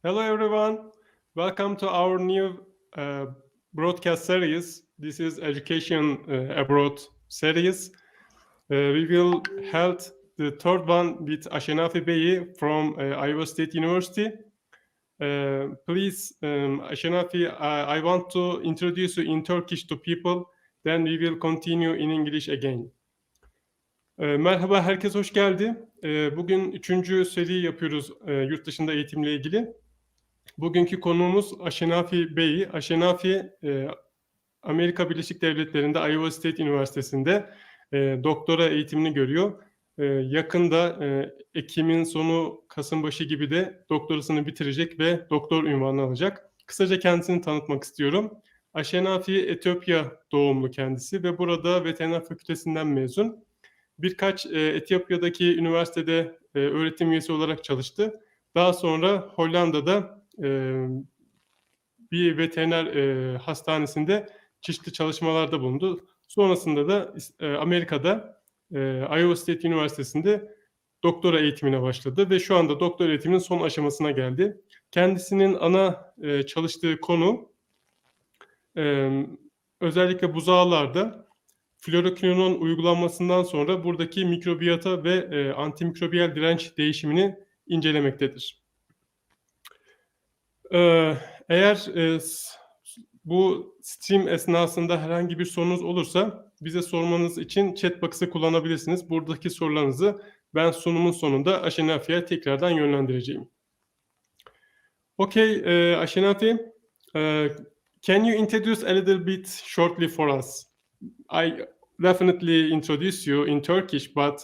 Hello, everyone. Welcome to our new broadcast series. This is Education Abroad series. We will hold the third one with Ashenafi Beyi from Iowa State University. Please, Ashenafi, I want to introduce you in Turkish to people. Then we will continue in English again. Merhaba, herkes hoş geldi. Bugün 3. seri yapıyoruz yurt dışında eğitimle ilgili. Bugünkü konuğumuz Ashenafi Beyi. Ashenafi, Amerika Birleşik Devletleri'nde Iowa State Üniversitesi'nde doktora eğitimini görüyor. Yakında Ekim'in sonu, Kasım başı gibi de doktorasını bitirecek ve doktor unvanını alacak. Kısaca kendisini tanıtmak istiyorum. Ashenafi Etiyopya doğumlu kendisi ve burada Veteriner Fakültesinden mezun. Birkaç Etiyopya'daki üniversitede öğretim üyesi olarak çalıştı. Daha sonra Hollanda'da bir veteriner hastanesinde çeşitli çalışmalarda bulundu. Sonrasında da Amerika'da Iowa State Üniversitesi'nde doktora eğitimine başladı ve şu anda doktora eğitiminin son aşamasına geldi. Kendisinin ana çalıştığı konu özellikle buzağlarda florokinolon uygulanmasından sonra buradaki mikrobiyata ve antimikrobiyal direnç değişimini incelemektedir. Eğer bu stream esnasında herhangi bir sorunuz olursa bize sormanız için chat box'ı kullanabilirsiniz. Buradaki sorularınızı ben sunumun sonunda Ashenafi'ye tekrardan yönlendireceğim. Okay, Ashenafi, can you introduce a little bit shortly for us? I definitely introduce you in Turkish, but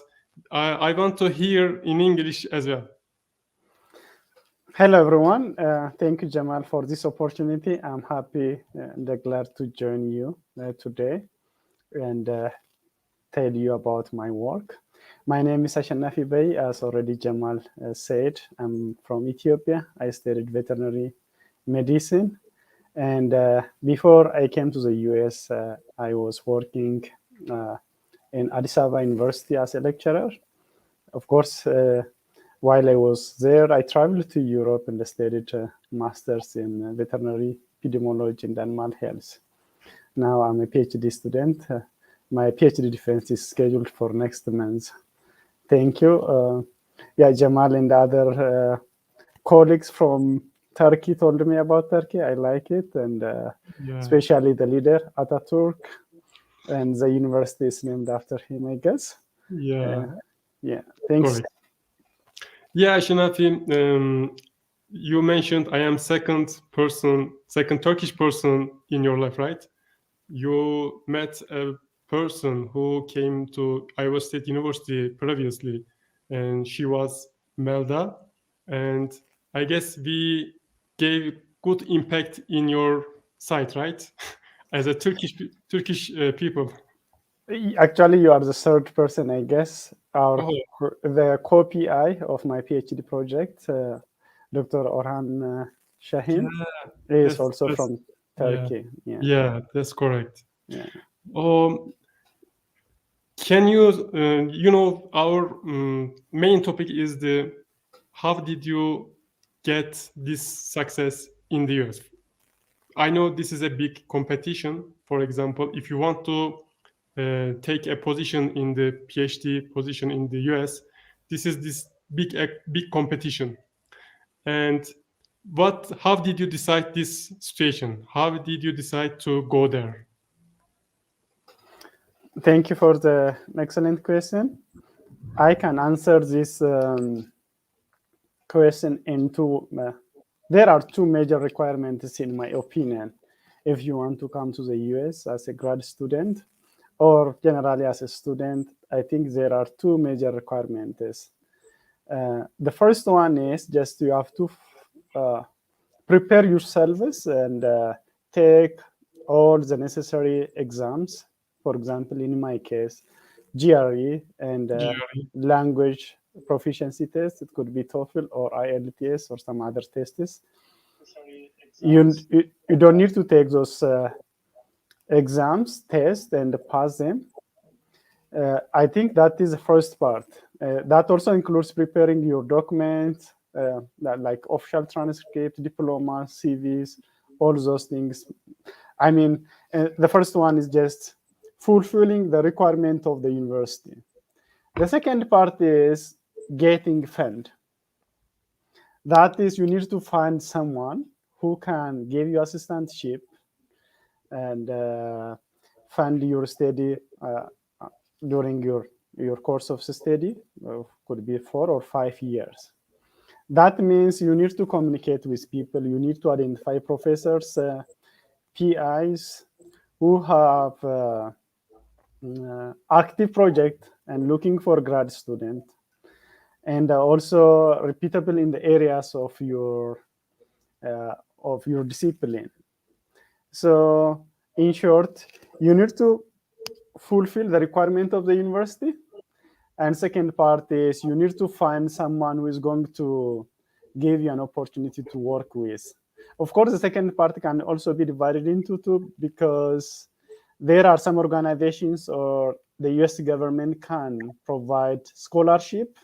I want to hear in English as well. Hello, everyone. Thank you, Jamal, for this opportunity. I'm happy and glad to join you today and tell you about my work. My name is Ashenafi Beyi. As already Jamal said, I'm from Ethiopia. I studied veterinary medicine. And before I came to the US, I was working in Addis Ababa University as a lecturer. Of course, while I was there, I traveled to Europe and studied a master's in veterinary epidemiology and animal health. Now I'm a PhD student. My PhD defense is scheduled for next month. Thank you. Jamal and other colleagues from Turkey told me about Turkey. I like it, and especially the leader, Ataturk, and the university is named after him, I guess. Thanks. Correct. Yeah, Ashenafi, you mentioned I am second Turkish person in your life, right? You met a person who came to Iowa State University previously, and she was Melda, and I guess we gave good impact in your site, right? As a Turkish people. Actually, you are the third person, I guess. The co-PI of my PhD project, Dr. Orhan Shahin, is also from Turkey. Yeah, that's correct. Yeah. Can you, our main topic is how did you get this success in the US? I know this is a big competition. For example, if you want to take a position in the PhD position in the US, this is this big competition. And how did you decide this situation? How did you decide to go there? Thank you for the excellent question. I can answer this question in two. There are two major requirements, in my opinion, if you want to come to the US as a grad student or generally as a student. I think there are two major requirements. The first one is just you have to prepare yourselves and take all the necessary exams. For example, in my case, GRE and language proficiency test. It could be TOEFL or IELTS or some other tests. You don't need to take those exams, tests, and pass them. I think that is the first part. That also includes preparing your documents, like official transcript, diplomas, CVs, all those things. I mean, the first one is just fulfilling the requirement of the university. The second part is getting fund. That is, you need to find someone who can give you assistantship and fund your study during your course of study. Could be 4 or 5 years. That means you need to communicate with people. You need to identify professors, PIs who have active project and looking for grad student, and also repeatable in the areas of your discipline. So in short, you need to fulfill the requirement of the university. And second part is you need to find someone who is going to give you an opportunity to work with. Of course, the second part can also be divided into two, because there are some organizations or the US government can provide scholarship.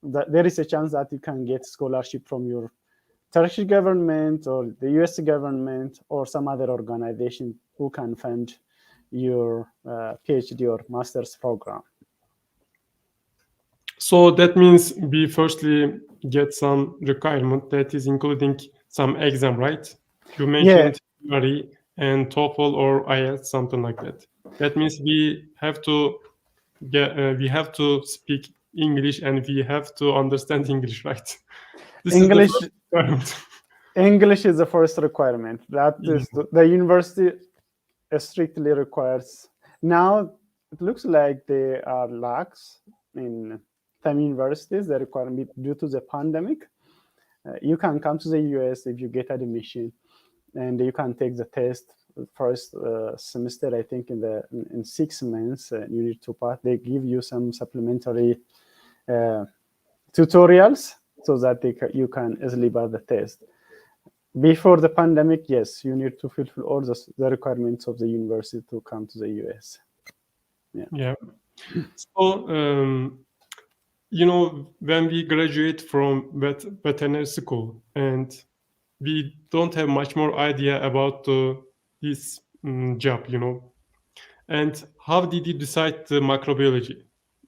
There is a chance that you can get scholarship from your Turkish government or the US government or some other organization who can fund your PhD or master's program. So that means we firstly get some requirement that is including some exam, right? You mentioned theory and TOEFL or IELTS, something like that. That means we have to speak English and we have to understand English, right? This English, is the first requirement. English is the first requirement. That is the university strictly requires. Now it looks like there are lacks in some universities, the requirement due to the pandemic. You can come to the US if you get admission, and you can take the test first semester. I think in 6 months you need to pass. They give you some supplementary tutorials so that you can easily pass the test. Before the pandemic, yes, you need to fulfill all the requirements of the university to come to the US. Yeah. So, when we graduate from veterinary school and we don't have much more idea about this job, and how did you decide the microbiology?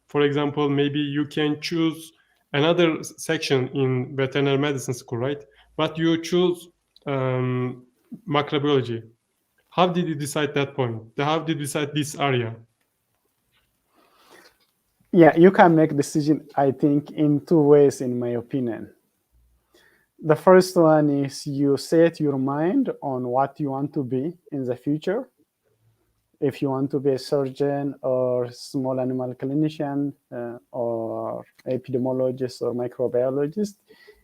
For example, maybe you can choose another section in veterinary medicine school, right? But you choose microbiology. How did you decide that point? How did you decide this area? Yeah, you can make decision, I think, in 2 ways, in my opinion. The first one is you set your mind on what you want to be in the future. If you want to be a surgeon or small animal clinician or epidemiologist or microbiologist,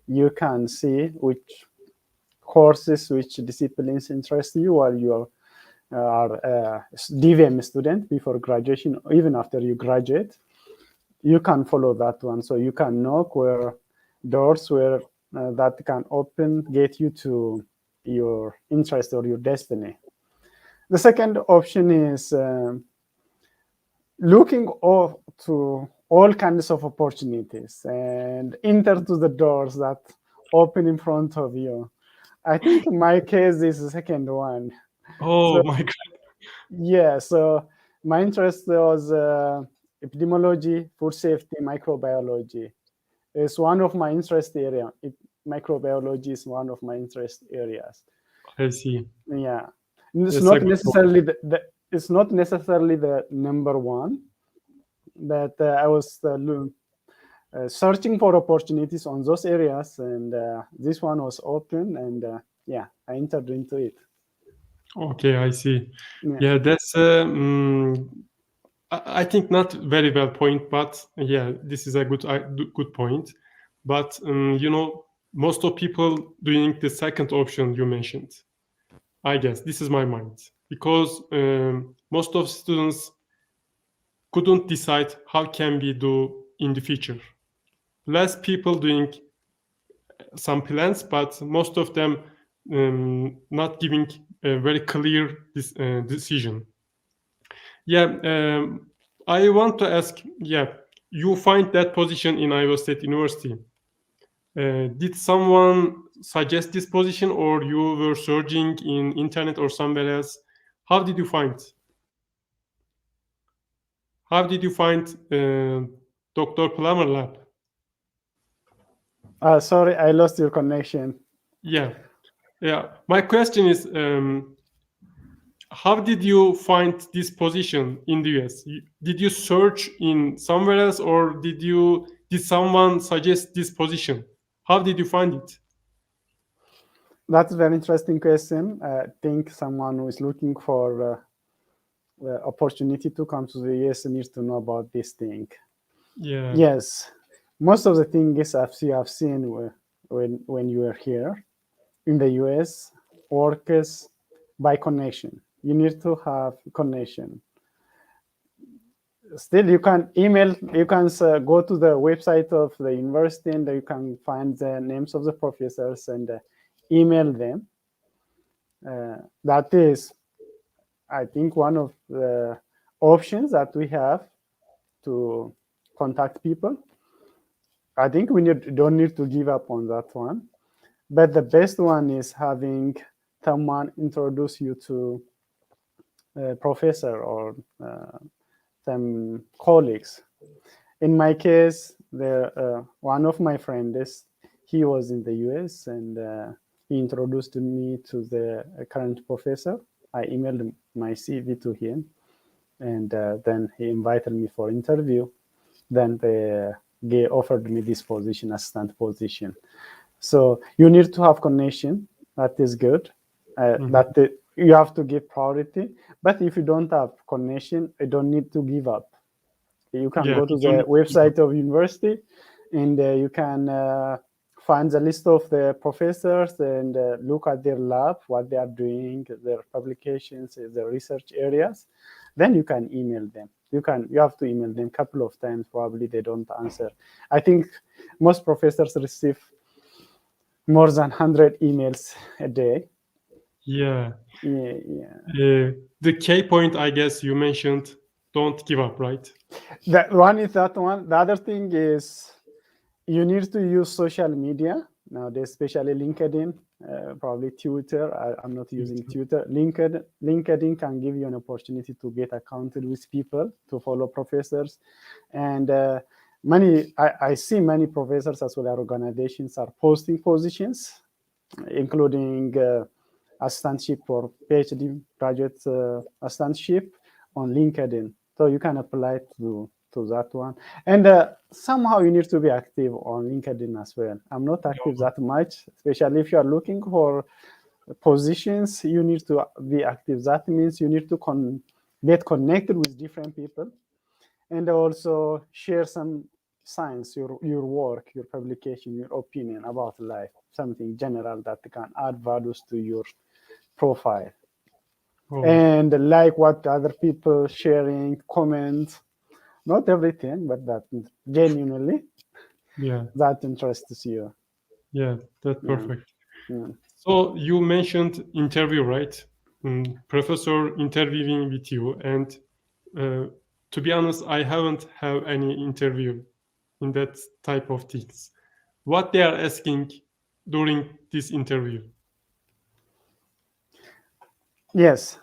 you can see which courses, which disciplines interest you while you are a DVM student before graduation, or even after you graduate. You can follow that one, so you can knock where doors where that can open, get you to your interest or your destiny. The second option is looking to all kinds of opportunities and enter to the doors that open in front of you. I think in my case is the second one. Oh, my God. Yeah, so my interest was epidemiology, food safety, microbiology. It's one of my interest area. Microbiology is one of my interest areas. I see. Yeah, it's That's not a good necessarily it's not necessarily the number one, but I was searching for opportunities on those areas, and this one was open, and yeah, I entered into it. Okay, I see. Yeah. Yeah, that's I think not very well point, but yeah, this is a good point. But most of people doing the second option you mentioned. I guess this is my mind, because most of students couldn't decide how can we do in the future. Less people doing some plans, but most of them not giving a very clear decision. Yeah, I want to ask, yeah, you find that position in Iowa State University. Did someone suggest this position, or you were searching in internet or somewhere else? How did you find? How did you find Dr. Plummer Lab? Sorry, I lost your connection. Yeah. My question is, how did you find this position in the US? Did you search in somewhere else, or did someone suggest this position? How did you find it? That's a very interesting question. I think someone who is looking for the opportunity to come to the US needs to know about this thing. Yeah. Yes, most of the things you have seen when you are here in the US works by connection. You need to have connection. Still, you can email, you can go to the website of the university, and you can find the names of the professors and email them. That is, I think, one of the options that we have to contact people. I think we don't need to give up on that one. But the best one is having someone introduce you to a professor or some colleagues. In my case, one of my friends, he was in the US, and he introduced me to the current professor. I emailed my CV to him, and then he invited me for interview. Then they offered me this position, assistant position. So you need to have connection. That is good. You have to give priority. But if you don't have connection, you don't need to give up. You can go to the website of university, and you can find the list of the professors and look at their lab, what they are doing, their publications, their research areas. Then you can email them. You have to email them a couple of times. Probably they don't answer. I think most professors receive more than 100 emails a day. Yeah. The key point, I guess, you mentioned, don't give up, right? That one is that one. The other thing is you need to use social media nowadays, especially LinkedIn, probably Twitter. I'm not using Twitter. LinkedIn can give you an opportunity to get acquainted with people, to follow professors, and I see many professors as well as organizations are posting positions, including assistantship or PhD graduate assistantship on LinkedIn. So you can apply to that one. And somehow you need to be active on LinkedIn as well. I'm not active that much, especially if you are looking for positions, you need to be active. That means you need to get connected with different people, and also share some science, your work, your publication, your opinion about life, something general that can add values to your profile. And like what other people sharing, comment, not everything, but that genuinely, that interests you. Yeah, that's perfect. So you mentioned interview, right? Professor interviewing with you, and to be honest, I haven't had any interview in that type of things. What they are asking during this interview? Yes,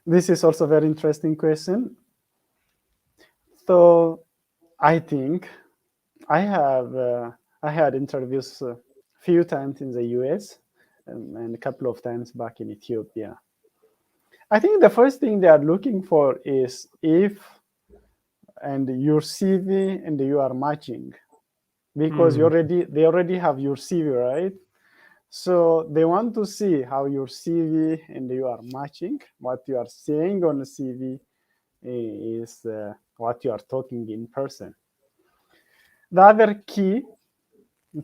this is also a very interesting question. So I think I had interviews a few times in the US and a couple of times back in Ethiopia. I think the first thing they are looking for is if and your CV and you are matching, because they already have your CV, right? So they want to see how your CV and you are matching. What you are saying on the CV is what you are talking in person. The other key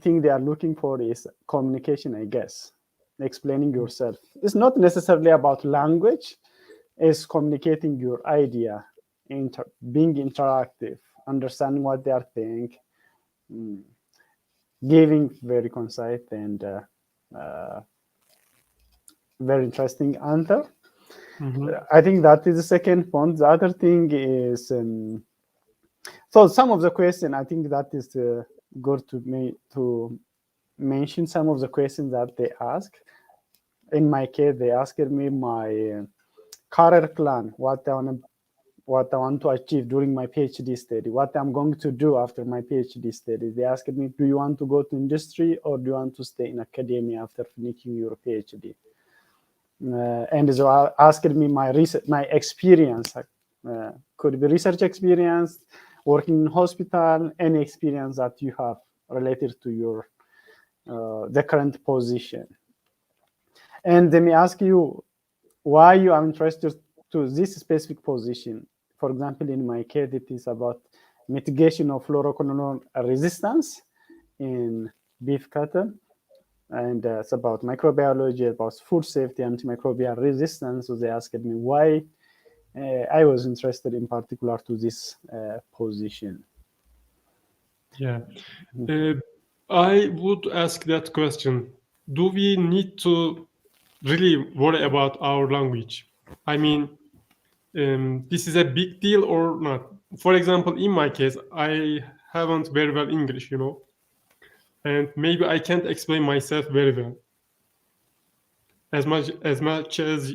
thing they are looking for is communication, I guess. Explaining yourself. It's not necessarily about language. It's communicating your idea, being interactive, understanding what they are thinking, giving very concise and very interesting answer. I think that is the second point. The other thing is, so some of the question, I think that is go to me to mention some of the questions that they ask. In my case, they asked me my career plan, what I want to achieve during my PhD study, what I'm going to do after my PhD study. They asked me, do you want to go to industry or do you want to stay in academia after finishing your PhD? And so asked me my experience, could be research experience, working in hospital, any experience that you have related to your the current position. And they may ask you why you are interested to this specific position. For example, in my case, it is about mitigation of fluoroquinolone resistance in beef cattle. And it's about microbiology, about food safety, antimicrobial resistance. So they asked me why I was interested in particular to this position. Yeah. I would ask that question. Do we need to really worry about our language? I mean, this is a big deal or not? For example, in my case, I haven't very well English, and maybe I can't explain myself very well as much as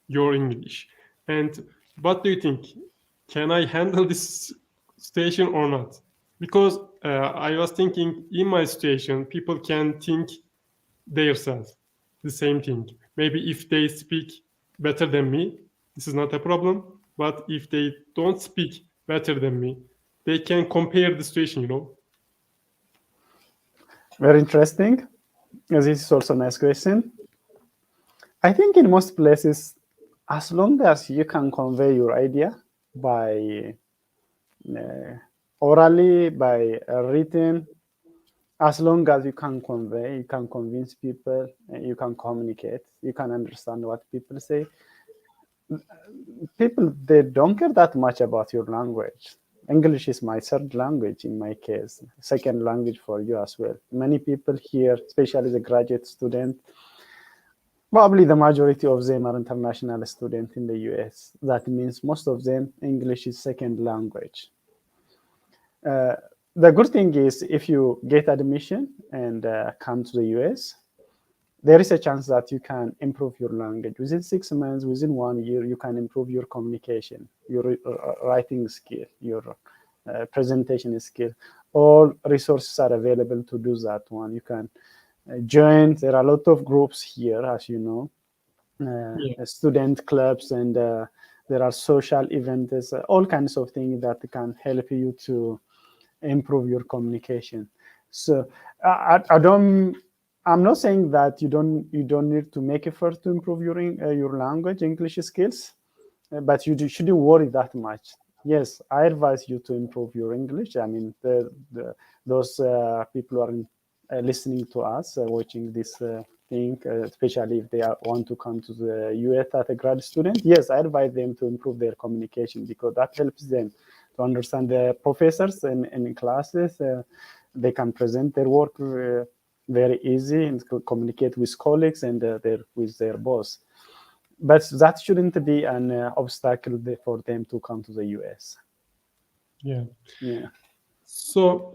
your English. And what do you think? Can I handle this situation or not? Because I was thinking in my situation, people can think themselves the same thing. Maybe if they speak better than me, this is not a problem. But if they don't speak better than me, they can compare the situation. Very interesting. This is also a nice question. I think in most places, as long as you can convey your idea by orally, by written, as long as you can convey, you can convince people, you can communicate, you can understand what people say. People, they don't care that much about your language. English is my third language in my case, second language for you as well. Many people here, especially the graduate student, probably the majority of them are international students in the US. That means most of them, English is second language. The good thing is if you get admission and come to the US, there is a chance that you can improve your language. Within 6 months, within 1 year, you can improve your communication, your writing skill, your presentation skill. All resources are available to do that one. You can join. There are a lot of groups here, as you know, student clubs, and there are social events, all kinds of things that can help you to improve your communication. So I'm not saying that you don't need to make effort to improve your language, English skills, but you shouldn't worry that much. Yes, I advise you to improve your English. I mean, those people who are listening to us, watching this thing, especially if they want to come to the US as a grad student, yes, I advise them to improve their communication because that helps them to understand the professors in classes. They can present their work very easy and communicate with colleagues and with their boss. But that shouldn't be an obstacle for them to come to the US. Yeah. So,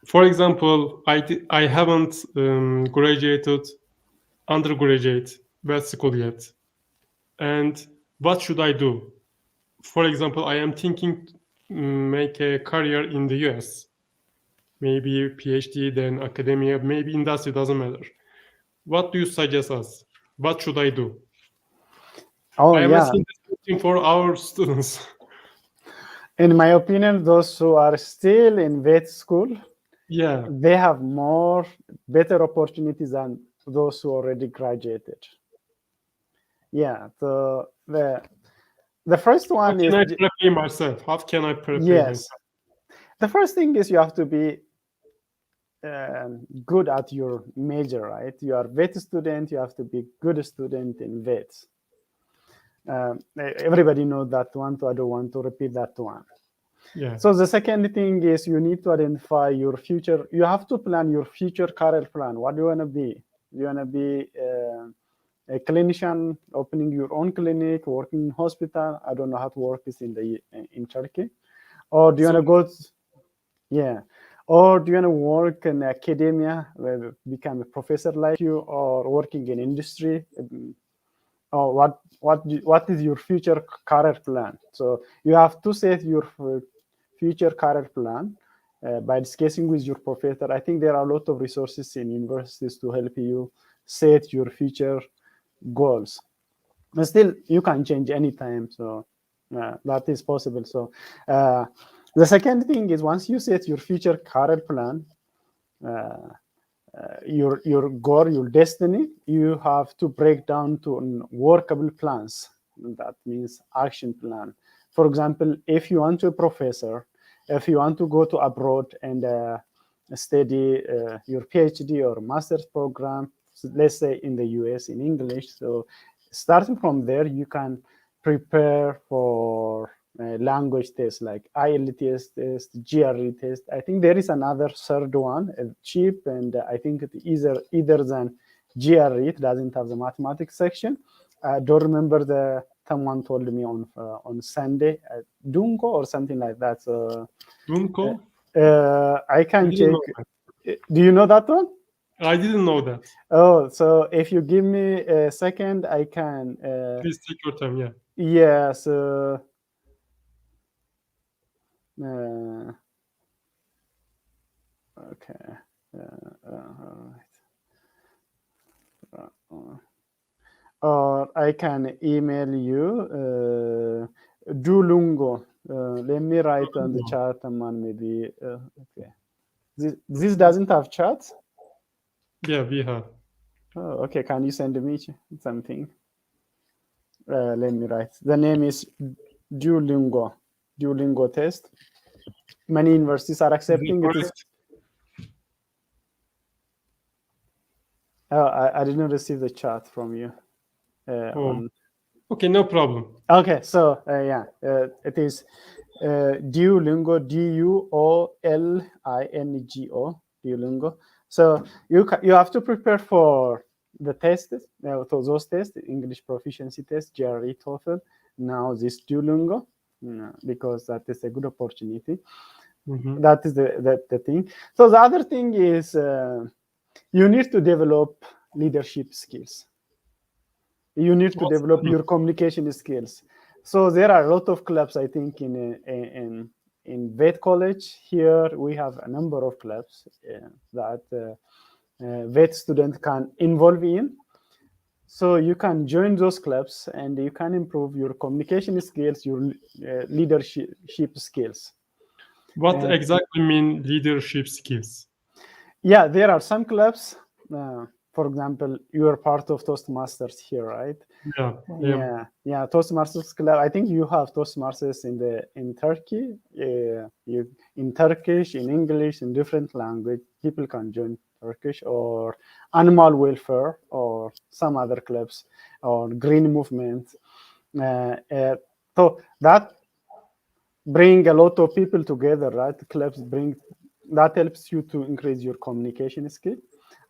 for example, I haven't graduated undergraduate vet school yet. And what should I do? For example, I am thinking make a career in the US. Maybe PhD, then academia, maybe industry, doesn't matter. What do you suggest us? What should I do? I am asking this question for our students. In my opinion, those who are still in vet school, they have better opportunities than those who already graduated. Yeah, the first one is... How can I prepare myself? How can I prepare myself? The first thing is you have to be good at your major, right? You are a vet student, you have to be good student in vets. Everybody knows that one, so I don't want to repeat that one. Yeah. So the second thing is you need to identify your future. You have to plan your future career plan. What do you want to be? Do you want to be a clinician, opening your own clinic, working in hospital? I don't know how to work this in Turkey. Or do you want to go? Or do you want to work in academia, become a professor like you, or working in industry? Or what is your future career plan? So you have to set your future career plan by discussing with your professor. I think there are a lot of resources in universities to help you set your future goals. But still, you can change anytime, so that is possible. So the second thing is, once you set your future career plan, your goal, your destiny, you have to break down to workable plans. That means action plan. For example, if you want to be a professor, if you want to go to abroad and study your PhD or master's program, so let's say in the US in English. So starting from there, you can prepare for language tests like IELTS test, GRE test. I think there is another third one, cheap, and I think it either than GRE. It doesn't have the mathematics section. I don't remember someone told me on Sunday, Dunko or something like that. So Dunko? I can didn't check. Do you know that one? I didn't know that. Oh, so if you give me a second, I can. Please take your time. Yeah. Yeah. So. Okay. Or I can email you Duolingo. Let me write on the chat, and maybe. Okay. This doesn't have chat. Yeah, we have. Oh, okay. Can you send me something? Let me write. The name is Duolingo. Duolingo test. Many universities are accepting it. I didn't receive the chat from you. Okay, no problem. Okay, so it is Duolingo, Duolingo, Duolingo. So you have to prepare for the tests, those tests, English proficiency test, GRE, TOEFL. Now this Duolingo, because that is a good opportunity. Mm-hmm. That is the thing. So the other thing is you need to develop leadership skills. You need to develop your communication skills. So there are a lot of clubs, I think, in vet college. Here we have a number of clubs that vet students can involve in. So you can join those clubs and you can improve your communication skills, your leadership skills. What exactly mean leadership skills? Yeah, there are some clubs. For example, you are part of Toastmasters here, right? Yeah. Toastmasters club. I think you have Toastmasters in Turkey. In Turkish, in English, in different language. People can join Turkish or animal welfare or some other clubs or green movement. So that bring a lot of people together, right? Clubs that helps you to increase your communication skill,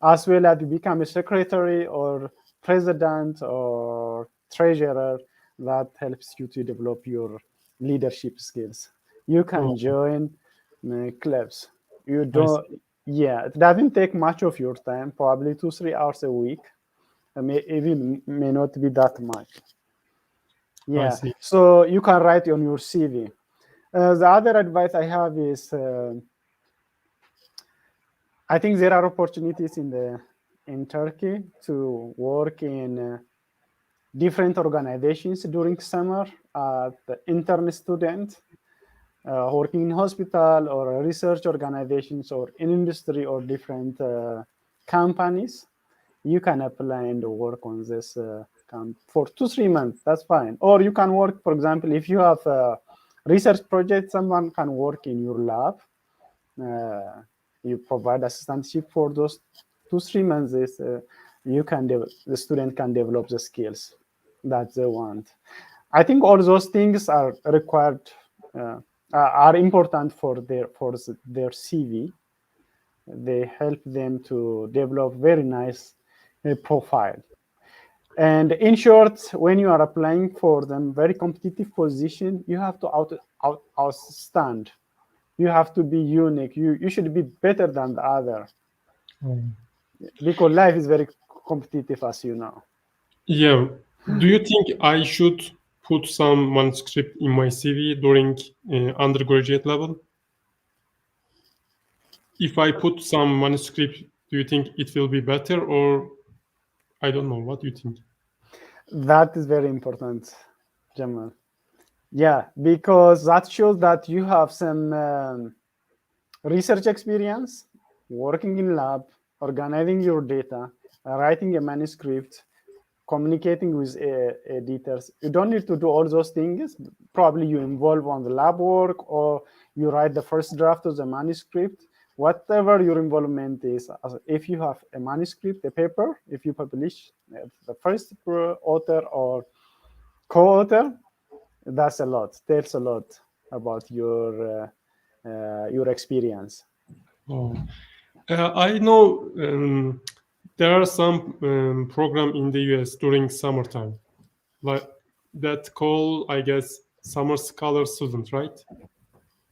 as well as you become a secretary or president or treasurer. That helps you to develop your leadership skills. You can join clubs. You don't. Yeah, it doesn't take much of your time. Probably 2-3 hours a week. May not be that much. Yeah. So you can write on your CV. The other advice I have is, I think there are opportunities in Turkey to work in different organizations during summer as the intern student, working in hospital or research organizations or in industry or different companies. You can apply and work on this for 2-3 months. That's fine. Or you can work, for example, if you have a research project, someone can work in your lab. You provide assistantship for those 2-3 months. The student can develop the skills that they want. I think all those things are required, are important for their CV. They help them to develop very nice profile. And in short, when you are applying for them very competitive position, you have to outstand. You have to be unique. You should be better than the other. Because life is very competitive, as you know. Yeah. Do you think I should put some manuscript in my CV during undergraduate level? If I put some manuscript, do you think it will be better, or I don't know? What do you think? That is very important, Jamal. Yeah, because that shows that you have some research experience, working in lab, organizing your data, writing a manuscript, communicating with editors. You don't need to do all those things. Probably you involve on the lab work, or you write the first draft of the manuscript. Whatever your involvement is, if you have a manuscript, a paper, if you publish the first author or co-author, that's a lot. Tells a lot about your experience. Oh. I know there are some program in the US during summertime, like that call, I guess, summer scholar student, right?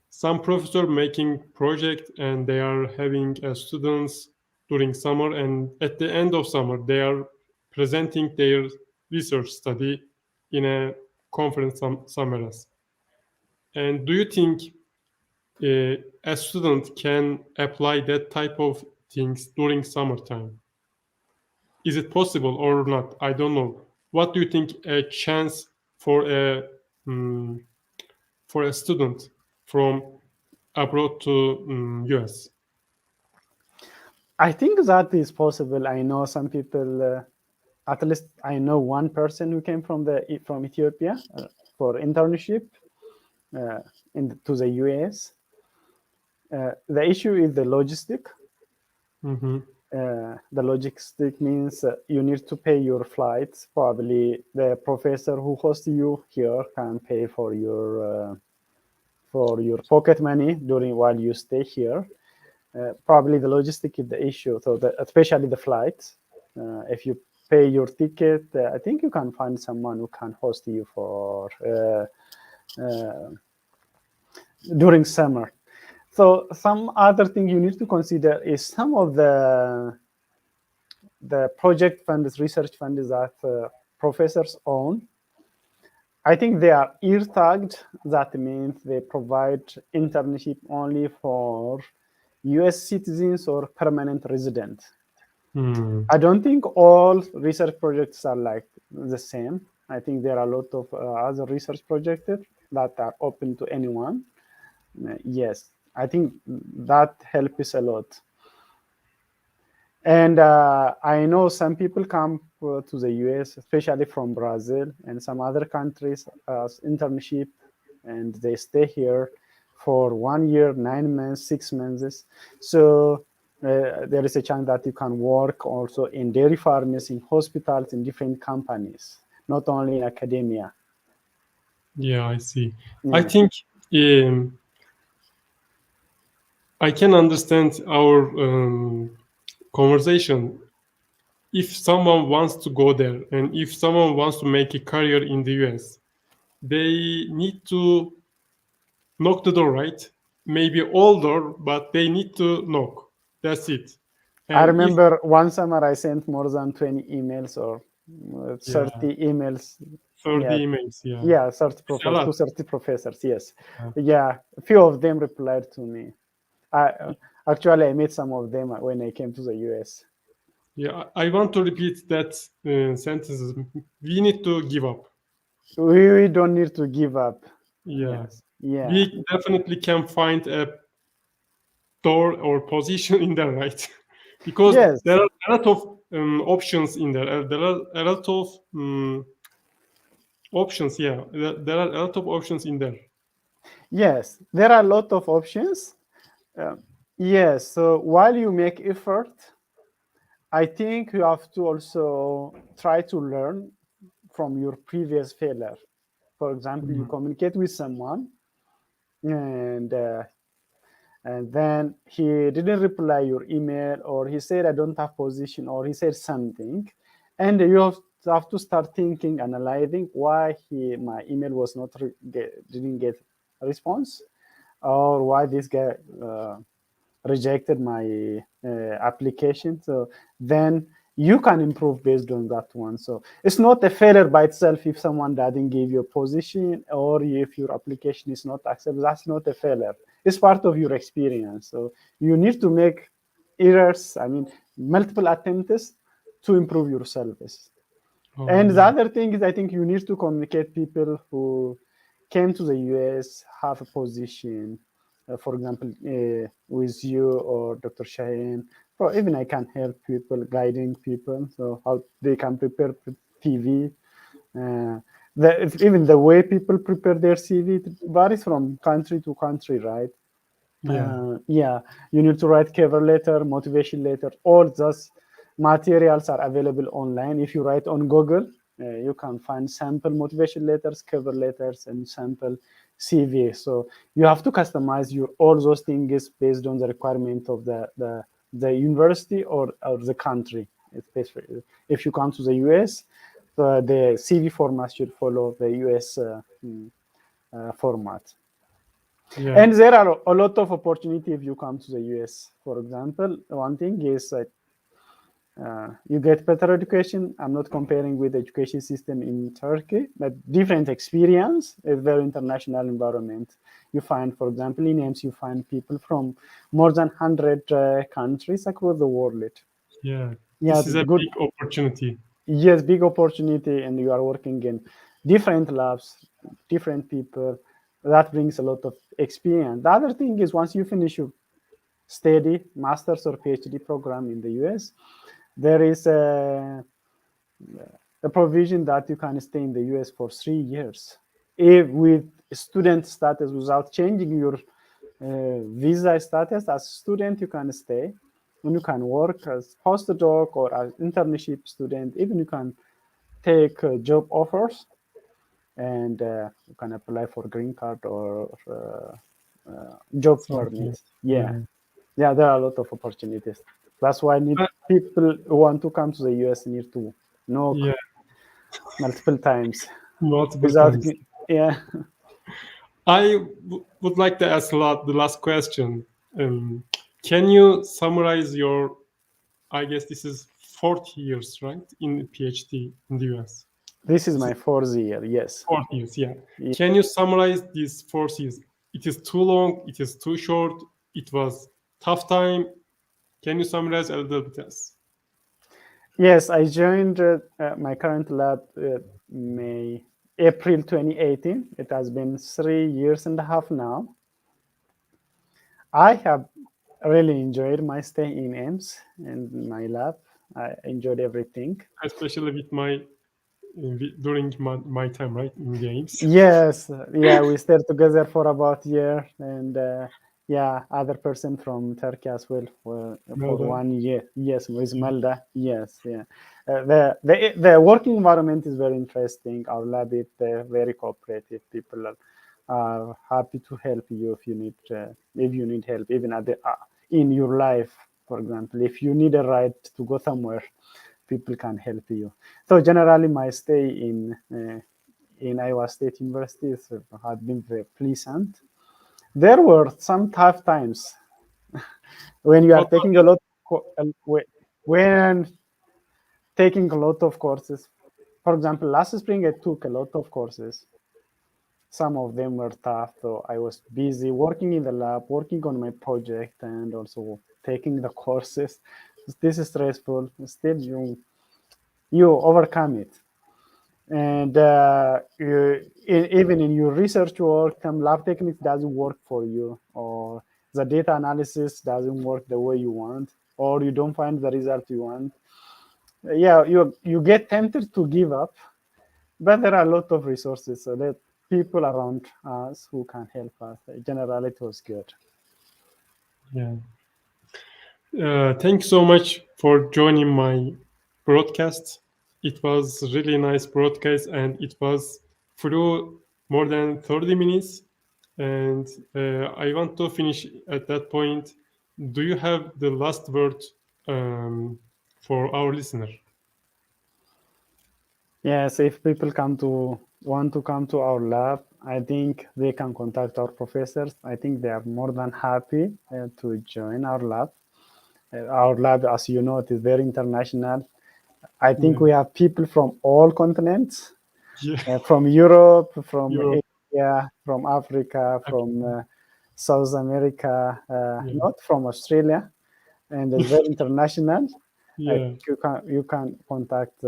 Some professor making project and they are having students during summer, and at the end of summer they are presenting their research study in a conference somewhere else. And do you think a student can apply that type of things during summertime? Is it possible or not? I don't know. What do you think a chance for a student from abroad to US? I think that is possible. I know some people. At least I know one person who came from Ethiopia for internship to the US. The issue is the logistic. Mm-hmm. The logistic means you need to pay your flights. Probably the professor who hosts you here can pay for your pocket money while you stay here. Probably the logistic is the issue. So especially the flights. If you pay your ticket, I think you can find someone who can host you for during summer. So some other thing you need to consider is some of the project funds, research funds that professors own. I think they are ear tagged. That means they provide internship only for US citizens or permanent residents. I don't think all research projects are like the same. I think there are a lot of other research projects that are open to anyone. Yes, I think that helps a lot. And I know some people come to the US, especially from Brazil and some other countries, as internship, and they stay here for 1 year, 9 months, 6 months. So there is a chance that you can work also in dairy farms, in hospitals, in different companies, not only in academia. Yeah, I see. Yeah. I think I can understand our conversation. If someone wants to go there and if someone wants to make a career in the US, they need to knock the door, right? Maybe older, but they need to knock. That's it. And I remember one summer I sent more than 20 emails or 30 emails. 30 emails, yeah. Yeah, 30 professors, to 30 professors, yes. Yeah, a few of them replied to me. Actually, I met some of them when I came to the US. Yeah, I want to repeat that sentence. We need to give up. We don't need to give up. Yeah. Yes. Yeah. We definitely can find a door or position in there, right? Because Yes. there are a lot of options in there. There are a lot of options. Yeah, there are a lot of options in there. Yes, there are a lot of options. Yes, so while you make effort, I think you have to also try to learn from your previous failure. For example, you communicate with someone and then he didn't reply your email, or he said, I don't have position, or he said something. And you have to start thinking, analyzing why my email was not didn't get a response. or why this guy rejected my application. So then you can improve based on that one. So it's not a failure by itself if someone doesn't give you a position or if your application is not accepted. That's not a failure. It's part of your experience. So you need to make errors, multiple attempts to improve your service. And the other thing is, I think you need to communicate people who came to the US, have a position, for example, with you or Dr. Shaheen, or even I can help people, guiding people, so how they can prepare TV. Even the way people prepare their CV varies from country to country, right? Yeah. You need to write cover letter, motivation letter. All those materials are available online. If you write on Google, you can find sample motivation letters, cover letters, and sample CV. So you have to customize all those things based on the requirement of the university or the country. Especially if you come to the US, the CV format should follow the US format. Yeah. And there are a lot of opportunity if you come to the US. For example, one thing is you get better education. I'm not comparing with the education system in Turkey, but different experience, a very international environment. You find, for example, in EMS, you find people from more than 100 countries across the world. Yeah. Yeah, This is a big opportunity. Yes, big opportunity, and you are working in different labs, different people. That brings a lot of experience. The other thing is once you finish your study, master's or PhD program in the US, there is a provision that you can stay in the US for 3 years. If with student status, without changing your visa status as a student, you can stay. And you can work as postdoc or as internship student. Even you can take job offers, and you can apply for green card or job permit. Yeah, there are a lot of opportunities. That's why people who want to come to the US need to knock multiple times. Times. Yeah. I would like to ask the last question. Can you summarize your, I guess this is 4 years, right, in PhD in the US? This is my 4th year, yes. 4 years, yeah. Can you summarize these 4 years? It is too long, it is too short, it was tough time. Can you summarize a little bit? Yes, I joined my current lab April 2018. It has been 3 years and a half now. I have really enjoyed my stay in EMS and my lab. I enjoyed everything. Especially with during my time, right, in games. Yes, we stayed together for about a year, and other person from Turkey as well for 1 year. Yes, with Malda. Yes, yeah. The working environment is very interesting. Our lab is very cooperative. People are happy to help you if you need help, even in your life. For example, if you need a ride to go somewhere, people can help you. So generally, my stay in Iowa State University has been very pleasant. There were some tough times when you are taking a lot of courses. For example, last spring I took a lot of courses. Some of them were tough, so I was busy working in the lab, working on my project, and also taking the courses. This is stressful. Still, you overcome it. And even in your research work, some lab techniques doesn't work for you, or the data analysis doesn't work the way you want, or you don't find the result you want. You get tempted to give up, but there are a lot of resources, so that people around us who can help us. Generally, it was good. Yeah. Thank you so much for joining my broadcast. It was really nice broadcast, and it was through more than 30 minutes. And I want to finish at that point. Do you have the last word for our listener? Yes, if people come to want to come to our lab, I think they can contact our professors. I think they are more than happy to join our lab. Our lab, as you know, it is very international. I think we have people from all continents, from Europe, from Asia, from Africa, from South America, not from Australia, and it's very international. I think you can contact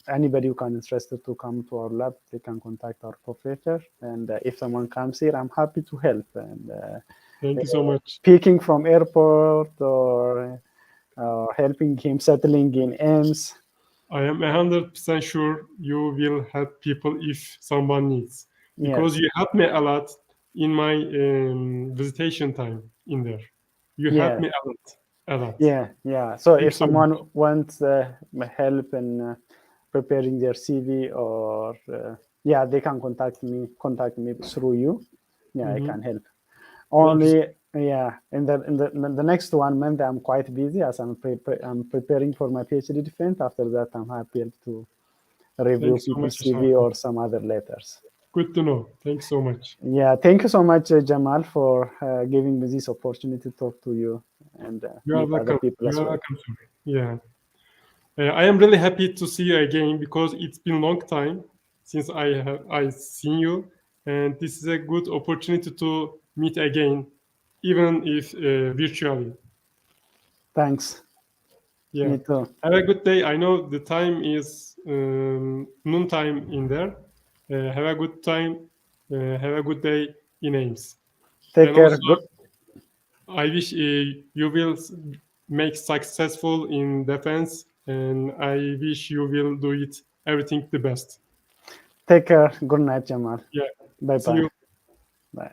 anybody who can interested to come to our lab. They can contact our professor, and if someone comes here, I'm happy to help. And thank you so much. Picking from airport or helping him settling in EMS. I am 100% sure you will help people if someone needs, because you helped me a lot in my visitation time in there. You helped me a lot. Yeah. So if someone wants help in preparing their CV, or they can contact me through you. I can help. Only in the next 1 month I'm quite busy, as I'm preparing for my PhD defense. After that, I'm happy to review people's CV or some other letters. Good to know. Thanks so much. Yeah, thank you so much, Jamal, for giving me this opportunity to talk to you and you are welcome. Other people as well. Welcome, sir. Yeah. I am really happy to see you again, because it's been a long time since I seen you, and this is a good opportunity to meet again, even if virtually. Thanks. Yeah. Me too. Have a good day. I know the time is noon time in there. Have a good time. Have a good day in Ames. Take care. Also, I wish you will make successful in defense, and I wish you will do it everything the best. Take care. Good night, Jamal. Yeah. Bye-bye. See you. Bye.